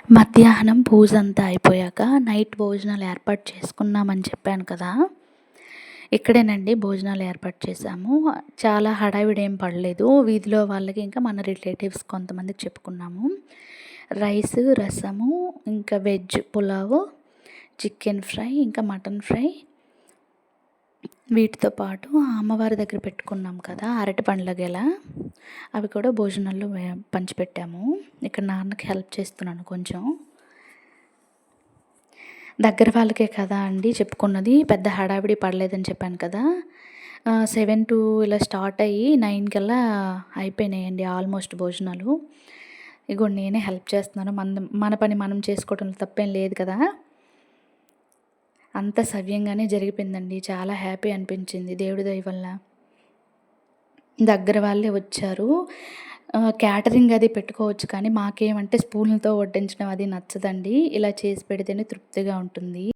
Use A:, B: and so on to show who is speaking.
A: మధ్యాహ్నం పూజ అంతా అయిపోయాక నైట్ భోజనాలు ఏర్పాటు చేసుకున్నామని చెప్పాను కదా! ఇక్కడేనండి భోజనాలు ఏర్పాటు చేశాము. చాలా హడావిడి ఏం పడలేదు. వీధిలో వాళ్ళకి ఇంకా మన రిలేటివ్స్ కొంతమందికి చెప్పుకున్నాము. రైసు, రసము, ఇంకా వెజ్ పులావు, చికెన్ ఫ్రై, ఇంకా మటన్ ఫ్రై, వీటితో పాటు అమ్మవారి దగ్గర పెట్టుకున్నాం కదా అరటిపండ్ల గెల, అవి కూడా భోజనాల్లో పంచిపెట్టాము. ఇక్కడ నాన్నకి హెల్ప్ చేస్తున్నాను కొంచెం. దగ్గర వాళ్ళకే కదా అండి చెప్పుకున్నది, పెద్ద హడావిడి పడలేదని చెప్పాను కదా. 7 to ఇలా స్టార్ట్ అయ్యి 9 కల్లా అయిపోయినాయండి ఆల్మోస్ట్ భోజనాలు. ఇగోండి నేనే హెల్ప్ చేస్తున్నాను. మన పని మనం చేసుకోవడంలో తప్పేం లేదు కదా. అంత సవ్యంగానే జరిగిపోయిందండి. చాలా హ్యాపీ అనిపించింది దేవుడి దయ వల్ల. దగ్గర వాళ్ళే వచ్చారు. క్యాటరింగ్ అది పెట్టుకోవచ్చు కానీ మాకేమంటే స్పూన్లతో వడ్డించడం అది నచ్చదండి. ఇలా చేసి పెడితేనే తృప్తిగా ఉంటుంది.